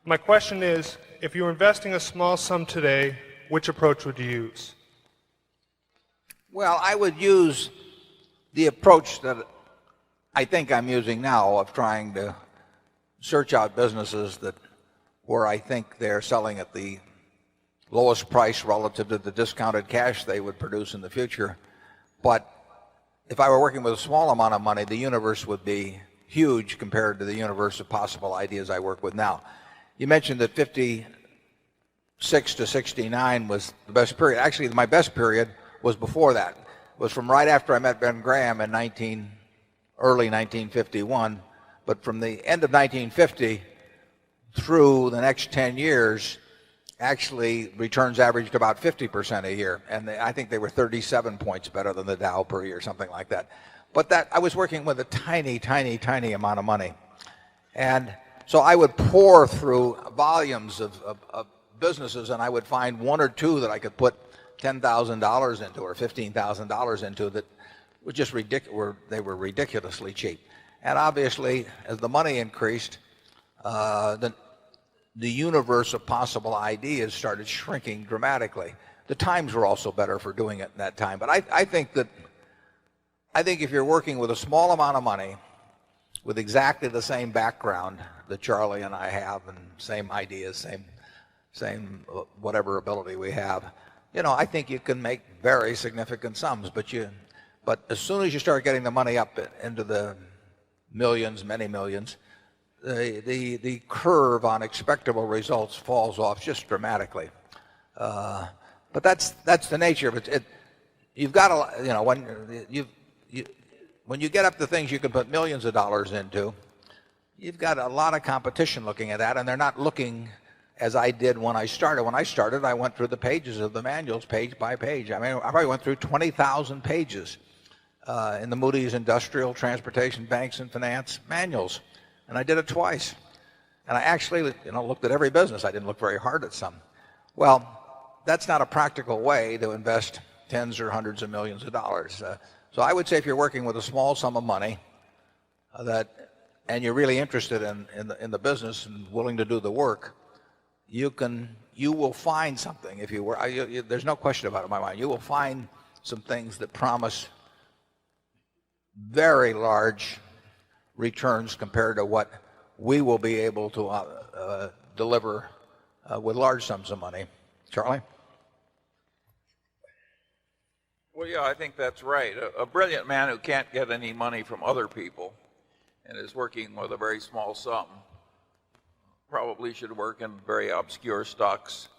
My question is, if you were investing a small sum today, which approach would you use? Well, I would use the approach that I think I'm using now of trying to search out businesses that where I think they're selling at the lowest price relative to the discounted cash they would produce in the future. But if I were working with a small amount of money, the universe would be huge compared to the universe of possible ideas I work with now. You mentioned that 56 to 69 was the best period. Actually, my best period was before that. It was from right after I met Ben Graham in early 1951. But from the end of 1950 through the next 10 years, actually returns averaged about 50% a year. And I think they were 37 points better than the Dow per year, something like that. But that I was working with a tiny amount of money. And so I would pour through volumes of businesses, and I would find one or two that I could put $10,000 into or $15,000 into that were just ridiculous. They were ridiculously cheap. And obviously, as the money increased, the universe of possible ideas started shrinking dramatically. The times were also better for doing it in that time. But I think if you're working with a small amount of money, with exactly the same background that Charlie and I have, and same ideas, same whatever ability we have, I think you can make very significant sums. But as soon as you start getting the money up into the millions, many millions, the curve on expectable results falls off just dramatically. But that's the nature of it. You've got to, when you get up to things you can put millions of dollars into, you've got a lot of competition looking at that, and they're not looking as I did when I started. When I started, I went through the pages of the manuals page by page. I mean, I probably went through 20,000 pages in the Moody's Industrial, Transportation, Banks, and Finance manuals. And I did it twice. And I actually, looked at every business. I didn't look very hard at some. Well, that's not a practical way to invest tens or hundreds of millions of dollars. So I would say if you're working with a small sum of money and you're really interested in the business and willing to do the work, you will find something. If you were, there's no question about it in my mind. You will find some things that promise very large returns compared to what we will be able to deliver with large sums of money. Charlie? Well, yeah, I think that's right. A brilliant man who can't get any money from other people and is working with a very small sum probably should work in very obscure stocks,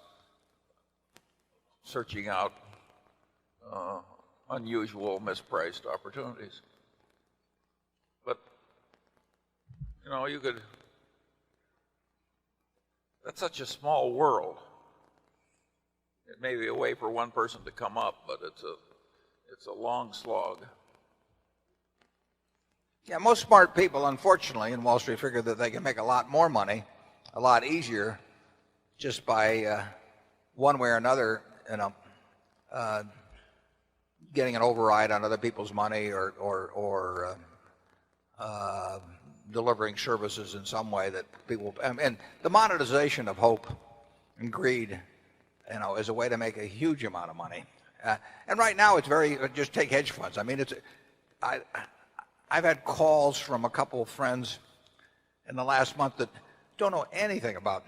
searching out unusual mispriced opportunities. But, that's such a small world. It may be a way for one person to come up, but it's a long slog. Yeah, most smart people, unfortunately, in Wall Street figure that they can make a lot more money, a lot easier, just by one way or another, getting an override on other people's money or delivering services in some way that people. And the monetization of hope and greed, is a way to make a huge amount of money. And right now it's just take hedge funds. I mean, I've had calls from a couple of friends in the last month that don't know anything about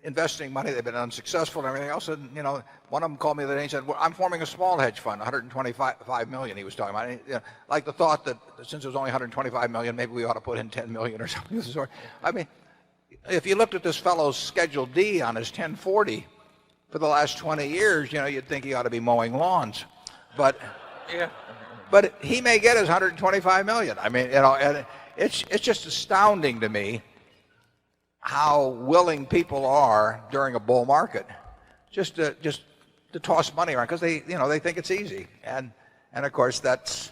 investing money. They've been unsuccessful and everything else. And, one of them called me the other day and said, well, I'm forming a small hedge fund, 125 million he was talking about. Like the thought that since it was only 125 million, maybe we ought to put in 10 million or something of the sort. I mean, if you looked at this fellow's Schedule D on his 1040, for the last 20 years, you'd think he ought to be mowing lawns. But Yeah. but he may get his 125 million. I mean, and it's just astounding to me how willing people are during a bull market just to toss money around because they think it's easy. And of course that's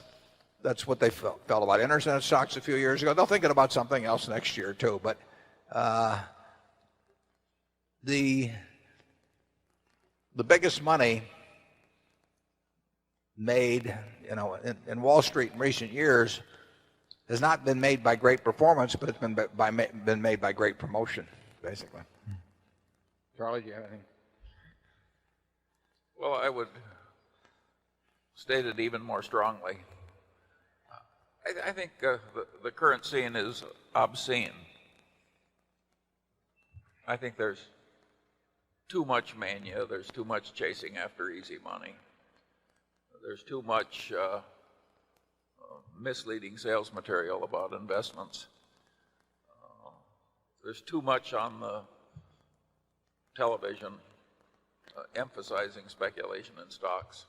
what they felt about internet stocks a few years ago. They'll think about something else next year too. But the biggest money made in Wall Street in recent years has not been made by great performance, but it's been made by great promotion. basically. Charlie, do you have anything? Well, I would state it even more strongly. I think the current scene is obscene. I think there's too much mania. There's too much chasing after easy money. There's too much misleading sales material about investments. There's too much on the television emphasizing speculation in stocks.